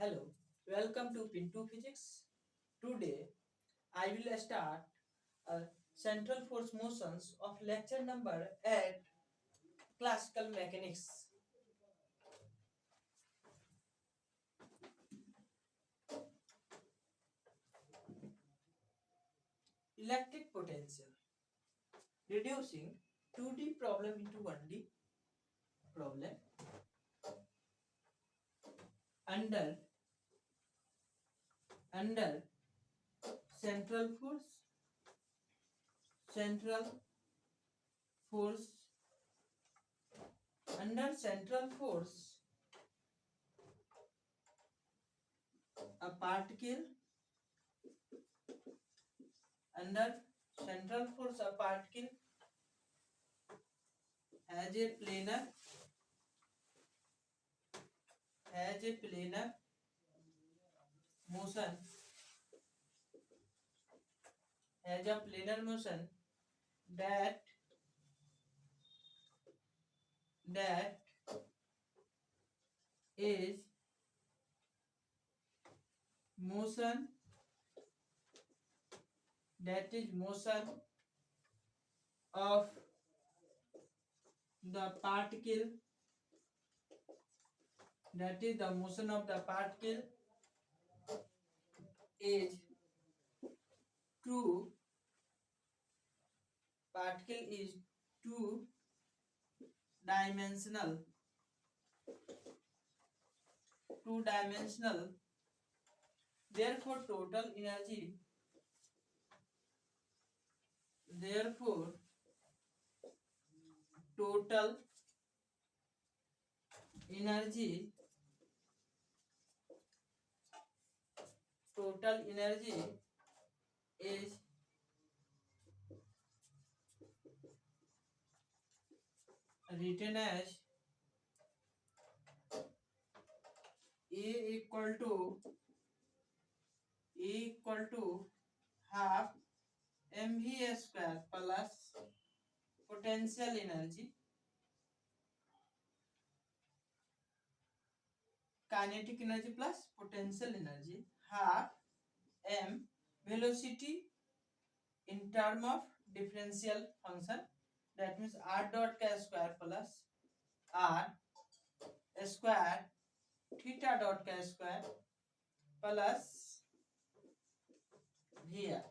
Hello, welcome to Pinto Physics. Today I will start central force motions of lecture number 8 classical mechanics. Electric potential. Reducing 2D problem into 1D problem under central force under central force a particle under central force a particle has a planar motion that is motion of the particle is two dimensional therefore total energy is written as E equal to half mv square plus potential energy kinetic energy plus potential energy half m velocity in term of differential function, that means r dot k square plus r square theta dot k square plus here.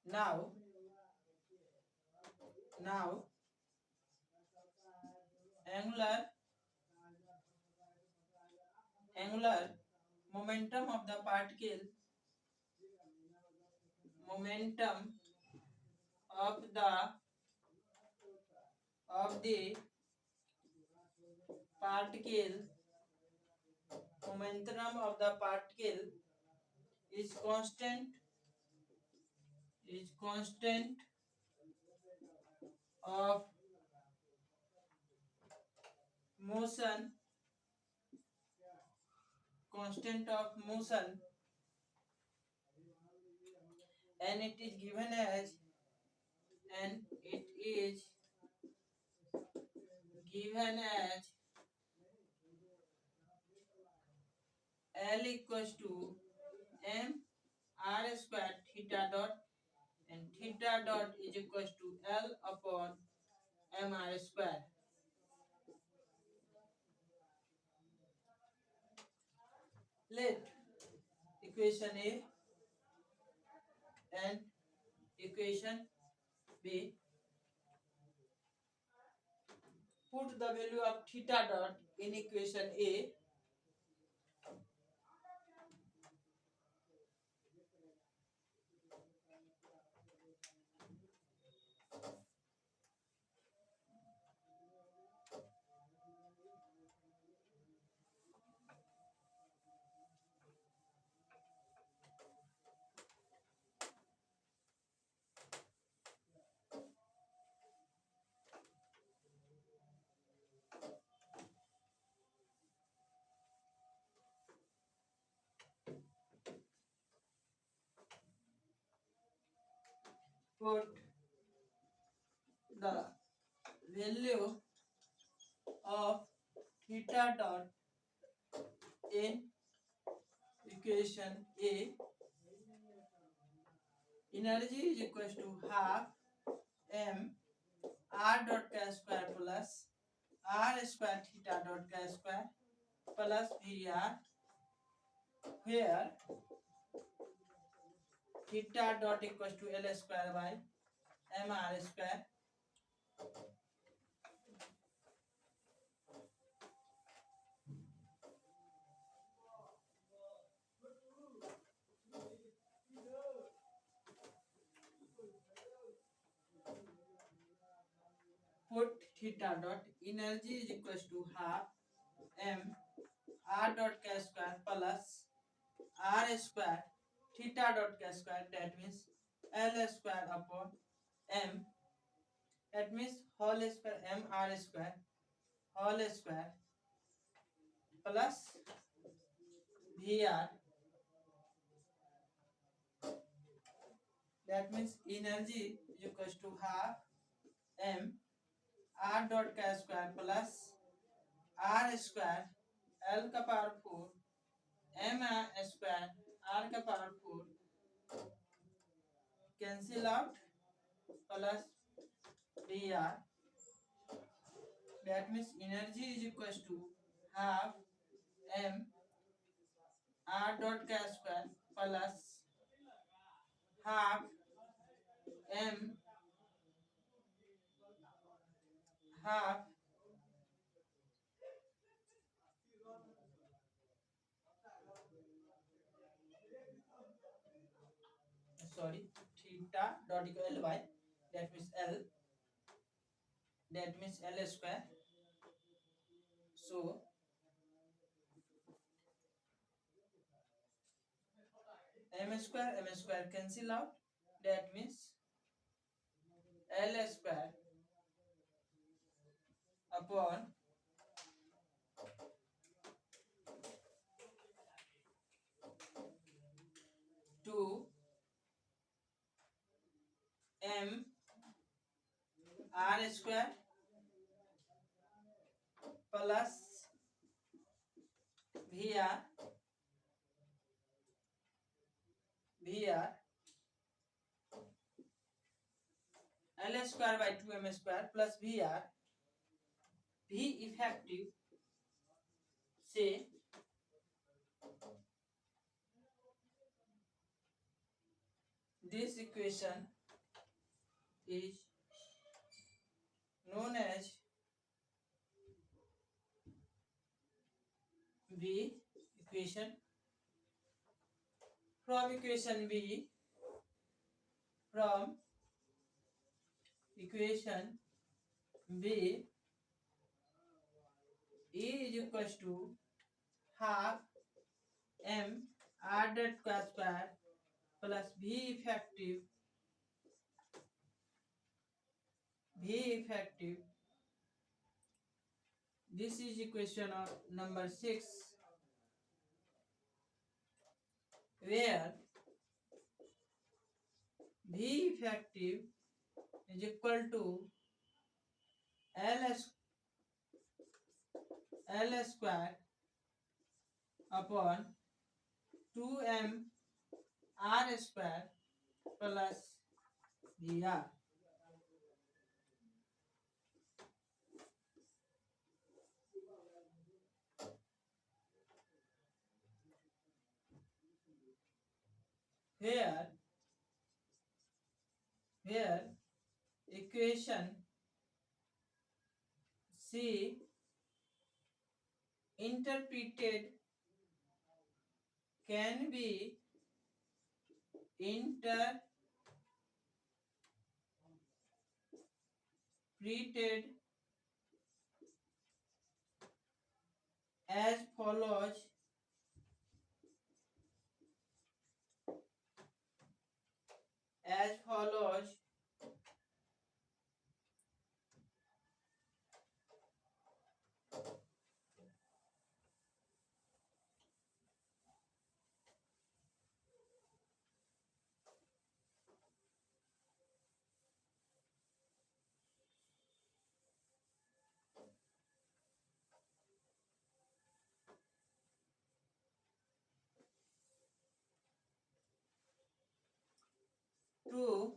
Now angular momentum of the particle momentum of the particle is constant of motion and it is given as L equals to m r square theta dot, and theta dot is equals to L upon m r square. Let equation A and equation B. Put the value of theta dot in equation A. put the value of theta dot in equation A. Energy is equals to half m r dot k square plus r square theta dot k square plus Vr, where theta dot equals to L square by mr square. Put theta dot energy is equals to half m r dot k square plus r square theta dot k square, that means L square upon m, that means whole square m r square whole square plus Vr, that means energy is equals to half m r dot k square plus r square L का power 4 m square r का power 4 cancel out plus Vr, that means energy is equals to half m r dot k square plus half m half theta dot equal by, that means L, that means L square. So m square cancel out, that means L square upon 2 m r square plus Vr L square by 2m square plus Vr, V effective, say this equation is known as V equation. From equation V, from equation V, E is equals to half m r dot square plus V effective, this is equation of number 6, where V effective is equal to L square upon 2m r square plus Vr. Where equation C interpreted can be interpreted as follows. two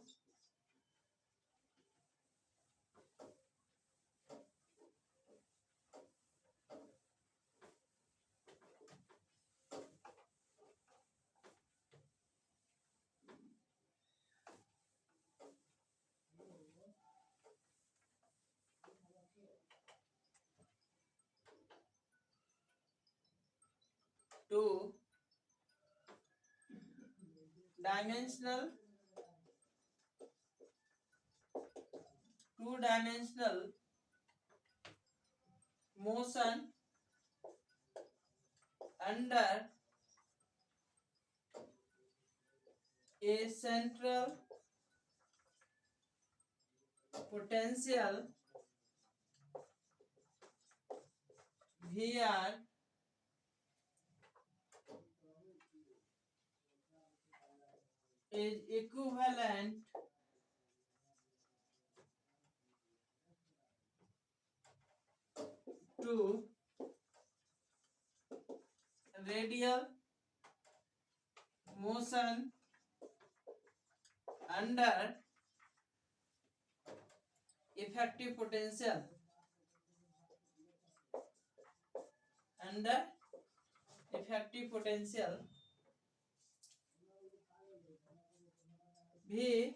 two dimensional motion under a central potential VR is equivalent to radial motion under effective potential under effective potential V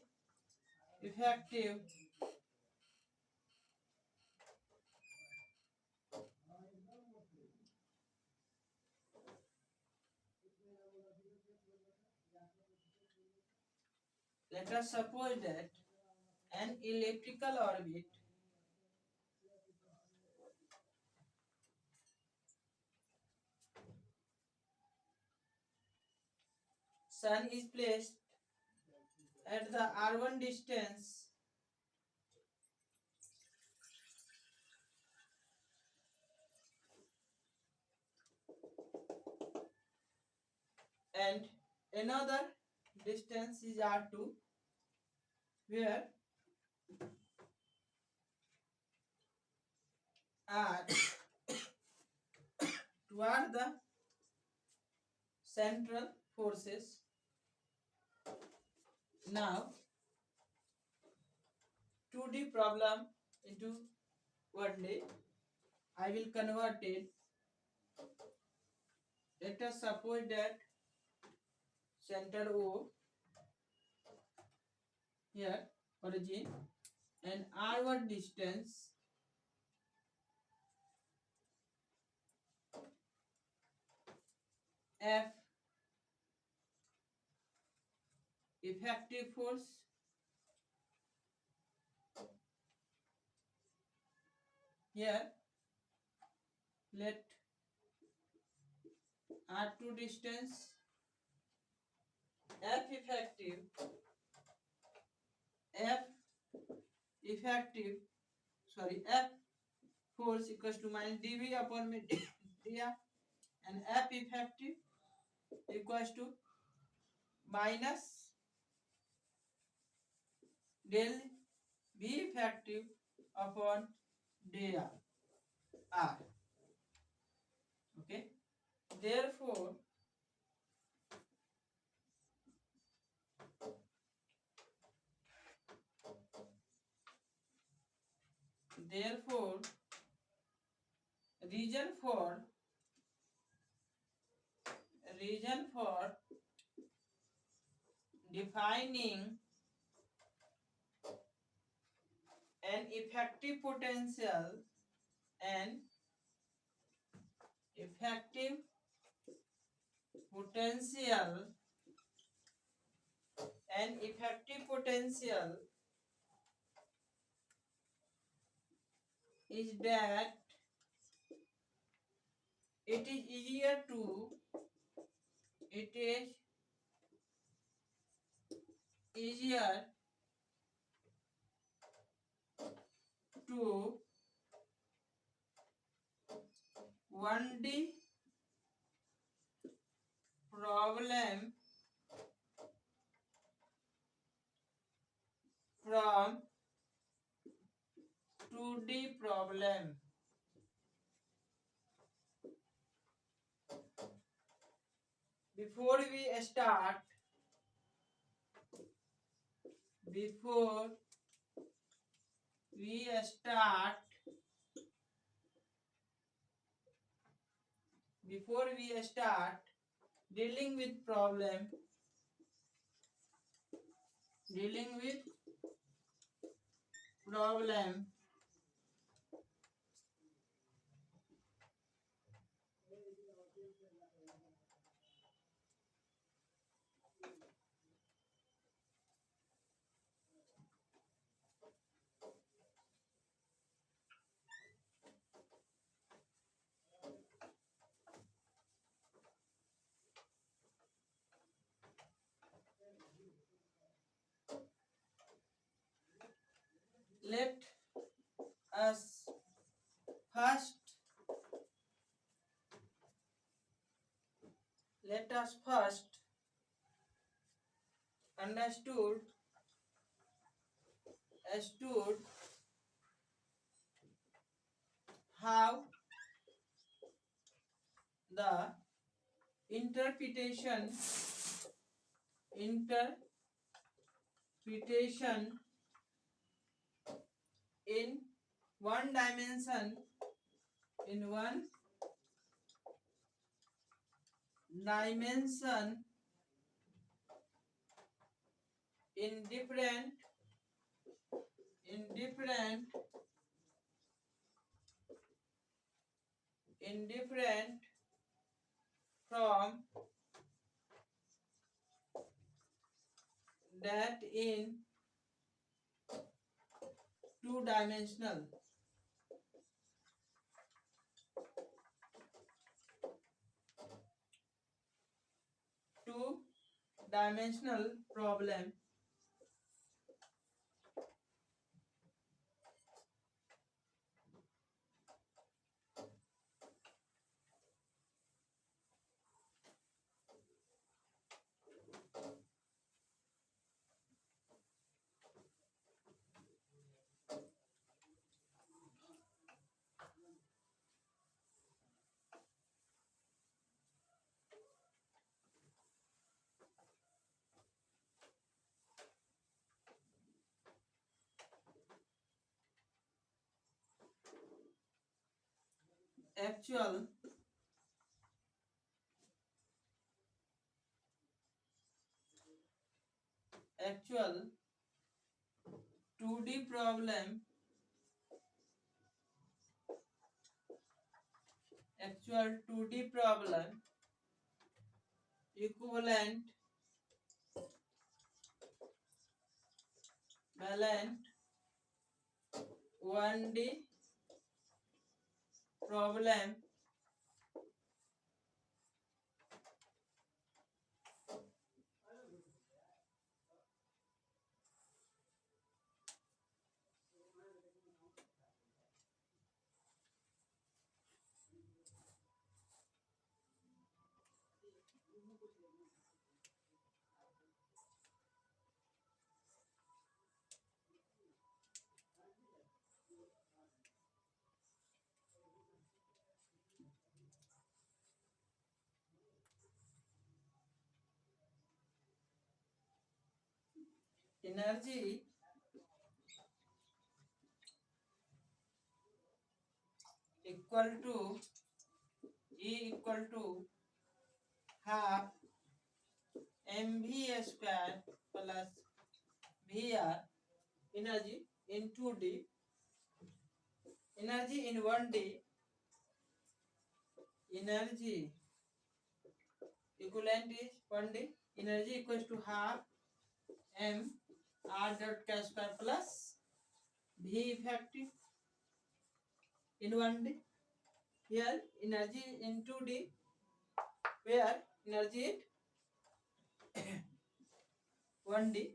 effective let us suppose that an elliptical orbit sun is placed at the r1 distance and another distance is r2 where r toward the central forces. Now 2D problem into 1D. I will convert it. Let us suppose that center O here origin and r1 distance F effective force here. Let r2 distance F F force equals to minus dV upon media and F effective equals to minus del V effective upon dr. Okay. Therefore, reason for defining an effective potential and effective potential is that it is easier to to 1D problem from 2D problem. Before we start before we start dealing with problem let us first understood how the interpretation in one dimension in different from that in two-dimensional problem. Actual 2D problem equivalent balanced 1D problem energy equal to E equal to half mv square plus vr. Energy in 2D, energy in 1D, energy equivalent is 1D, energy equals to half m r dot k square plus v effective in 1D. Here energy in 2D, where energy in 1D.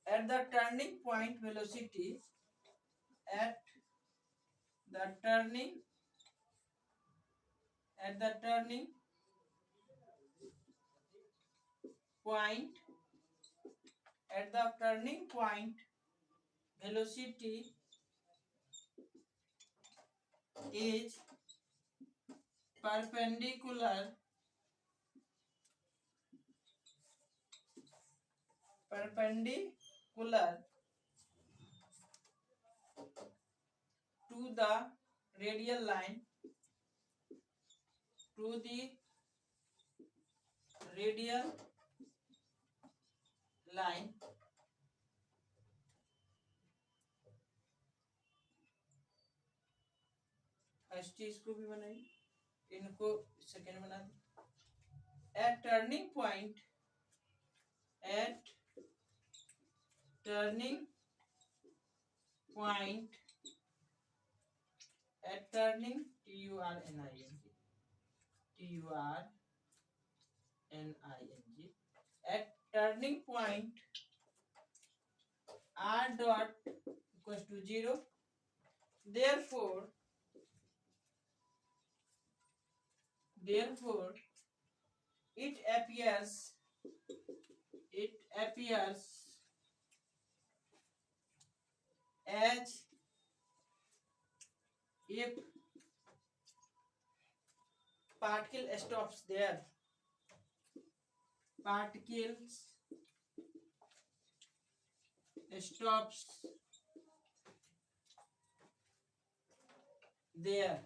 At the turning point velocity, at the turning point velocity is perpendicular perpendicular to the radial line, to the radial line first चीज को भी बनाई, इनको second बना दी। At turning point, at turning point, at turning TURNING, TURNING, at turning point r dot equals to 0, therefore it appears as if particle stops there, particles stops there.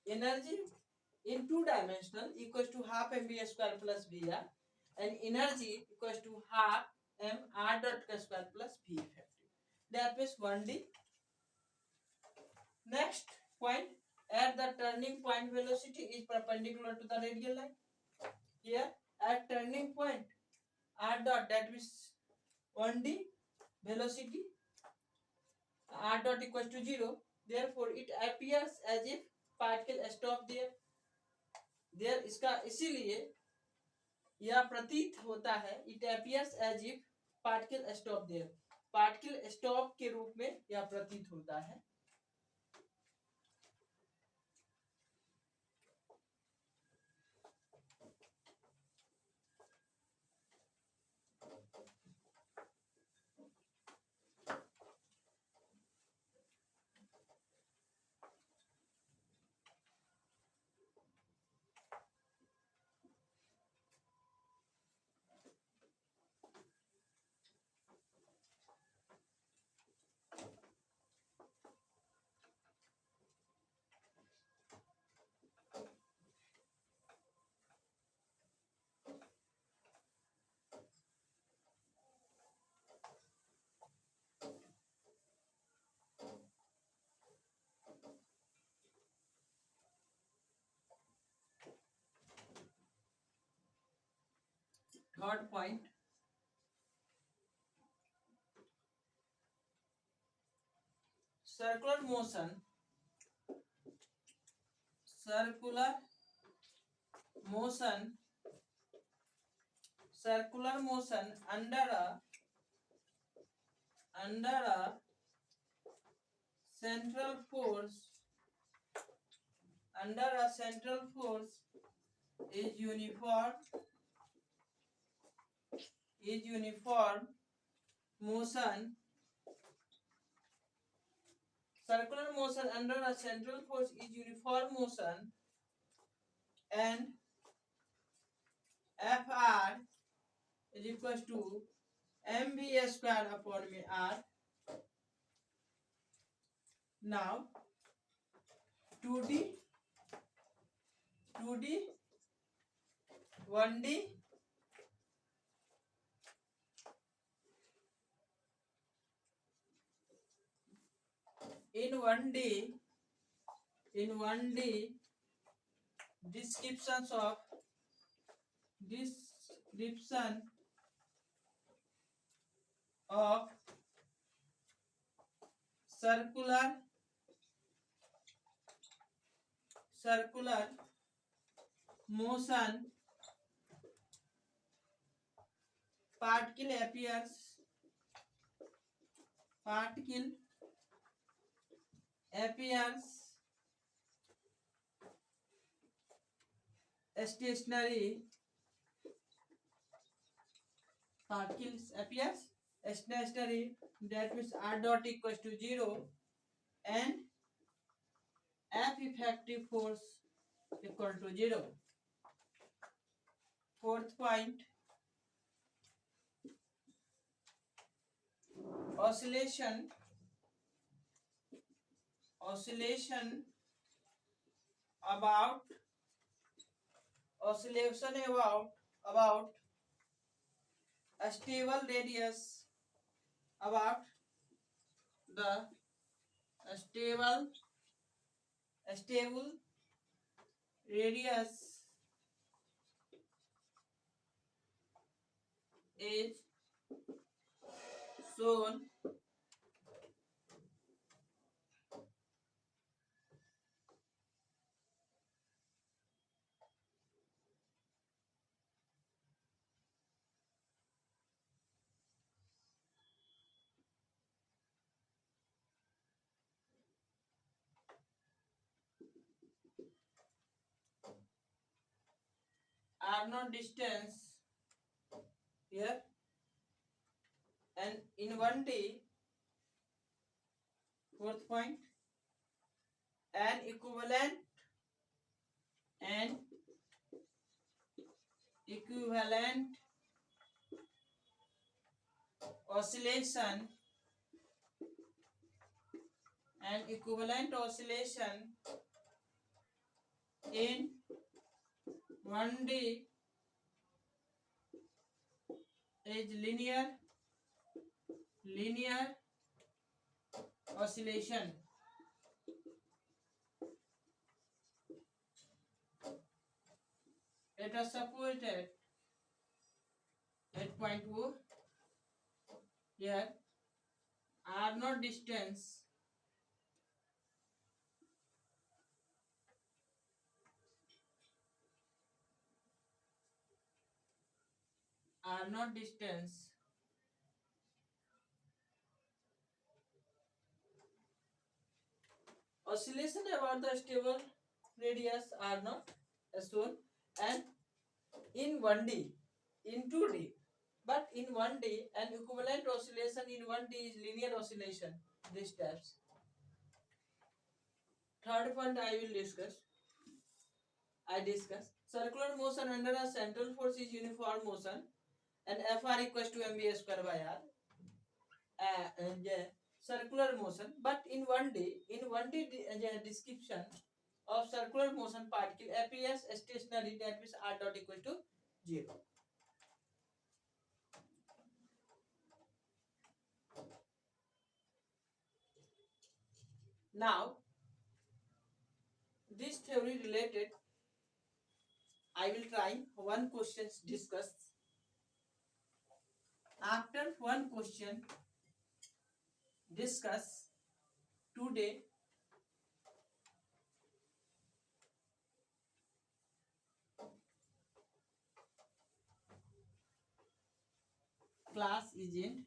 Energy in two dimensional equals to half mv square plus Vr, and energy equals to half m r dot square plus V effective. That means 1D. Next point, at the turning point velocity is perpendicular to the radial line. Here at turning point r dot, that means 1D velocity, r dot equals to 0, therefore it appears as if particle stop there इसका इसीलिए यह प्रतीत होता है, it appears as if particle stop there, particle stop के रूप में यह प्रतीत होता है। Third point, circular motion under a central force is uniform motion. Circular motion under a central force is uniform motion, and Fr is equals to mv square upon r. Now 2D, 1D, in 1D description of circular motion, particle appears stationary, particles appears stationary, that means r dot equals to 0, and F effective force equal to 0. Fourth point, oscillation about about a stable radius, about the stable radius is shown r naught distance here, and in 1D, fourth point, an equivalent oscillation in 1D is linear oscillation. Let us suppose that at point O, here r naught distance oscillation about the stable radius r naught as shown, and in 1D, in 2D, but in 1D an equivalent oscillation in 1D is linear oscillation. These steps. Third point I discuss circular motion under a central force is uniform motion, and Fr equals to mv square by r. And circular motion, but in 1D description of circular motion particle appears stationary, that means r dot equal to 0. Now this theory related, I will try one question discuss. After one question discuss today, class is in.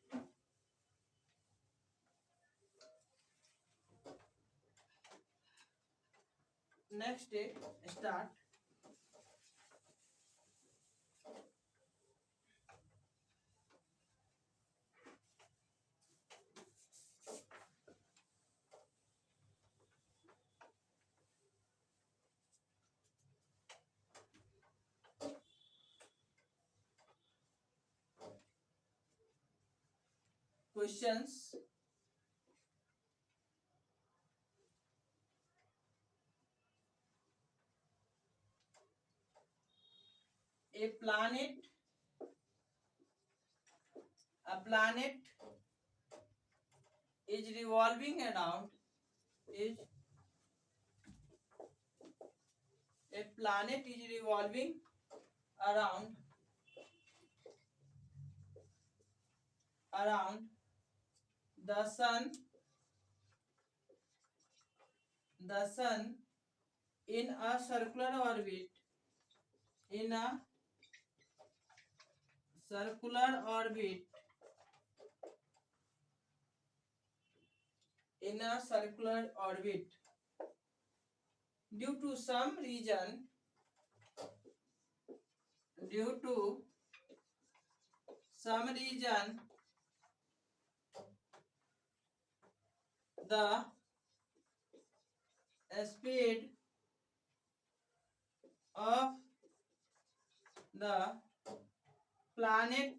Next day start. Questions. A planet is revolving around around the sun in a circular orbit due to some reason the speed of the planet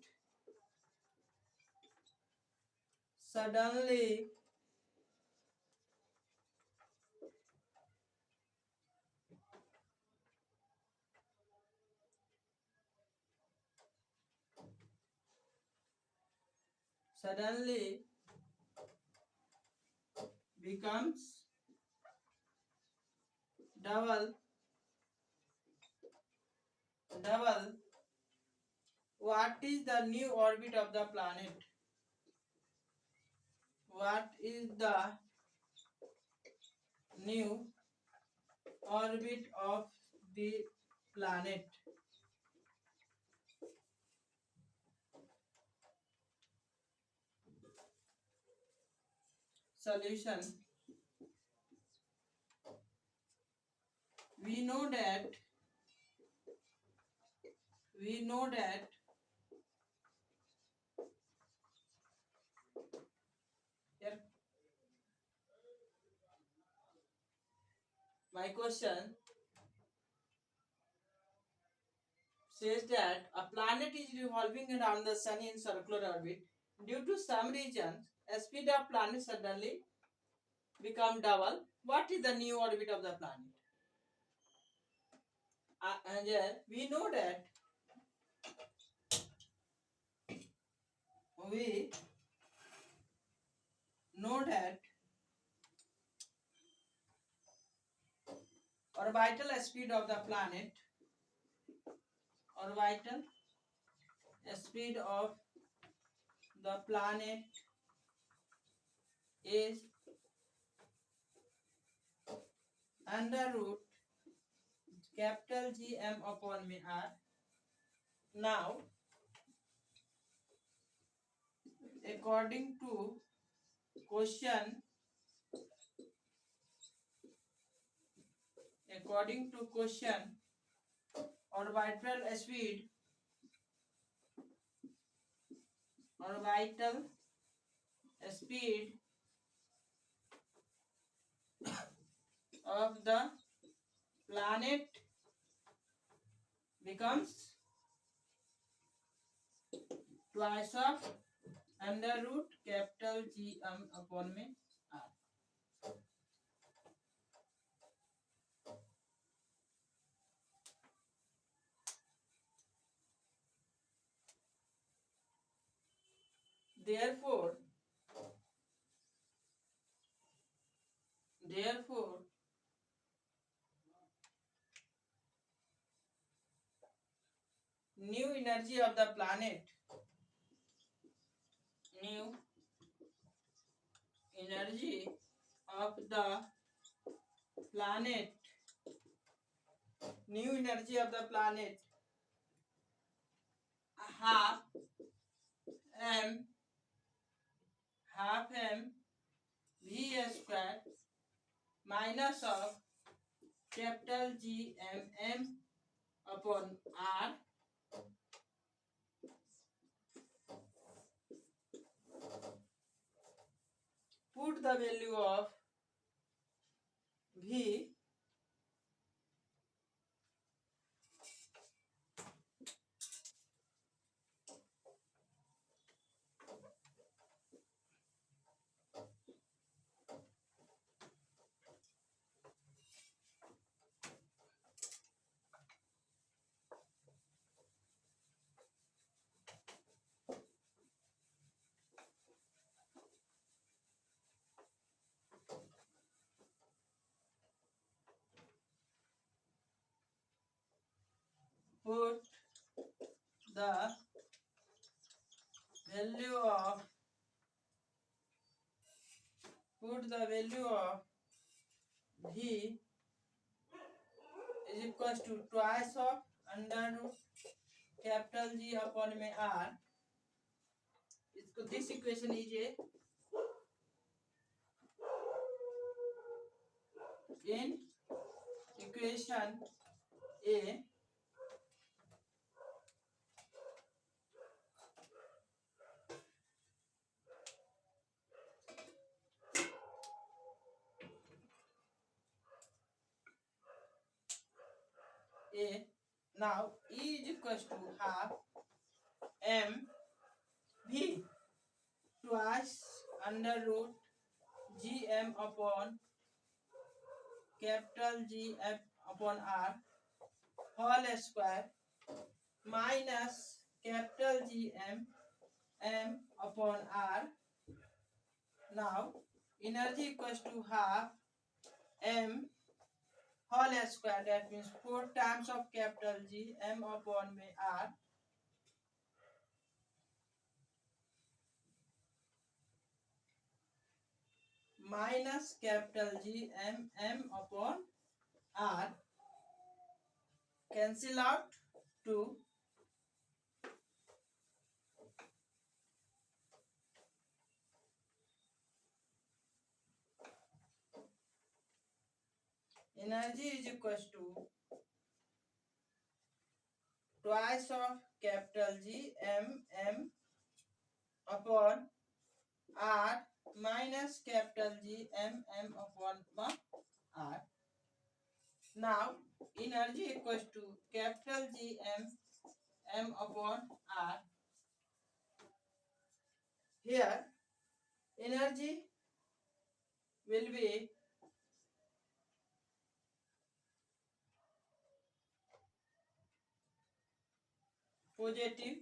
suddenly becomes double. What is the new orbit of the planet? What is the new orbit of the planet? Solution. We know that here my question says that a planet is revolving around the sun in circular orbit. Due to some reasons, a speed of planet suddenly become double. What is the new orbit of the planet? And we know that we know that orbital speed of the planet, orbital speed of the planet is under root capital G m upon me r. Now, according to question, orbital speed orbital speed of the planet becomes twice of under root capital G m upon me r. Therefore, new energy of the planet, new energy of the planet, new energy of the planet half m v square minus of capital G m upon r. Put the value of v put the value of v is equals to twice of under root capital G upon में r. This equation is in equation A. now E is equals to half mv twice under root gm upon capital G F upon R whole square minus capital G M upon R. Now energy equals to half m whole square, that means 4 times of capital G M upon R minus capital G M upon R, cancel out to energy is equals to twice of capital G M upon R minus capital G M upon R. Now energy equals to capital G M upon R. Here energy will be positive.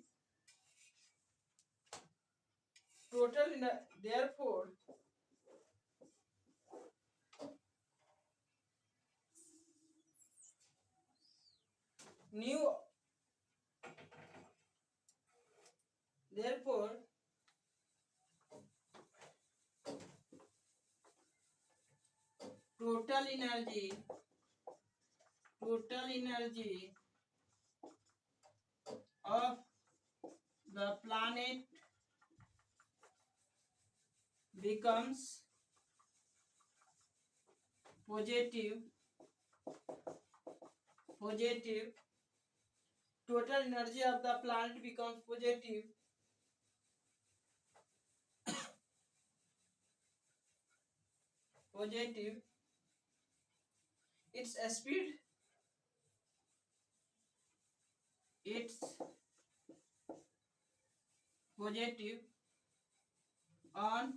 Total therefore new therefore total energy of the planet becomes positive. Total energy of the planet becomes positive its speed positive on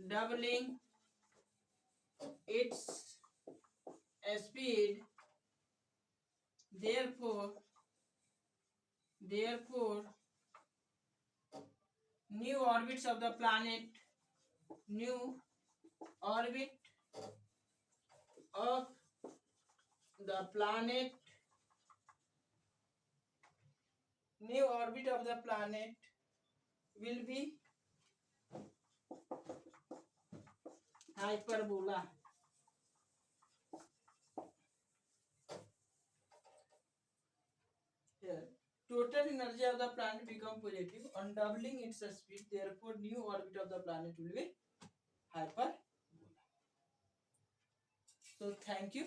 doubling its speed. Therefore new orbit of the planet new orbit of the planet will be hyperbola. Here total energy of the planet become positive on doubling its speed. Therefore new orbit of the planet will be hyperbola. So thank you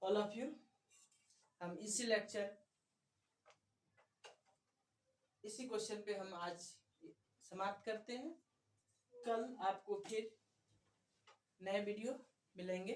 all of you. हम इसी question पे हम आज समाप्त करते हैं. कल आपको फिर नए वीडियो मिलेंगे.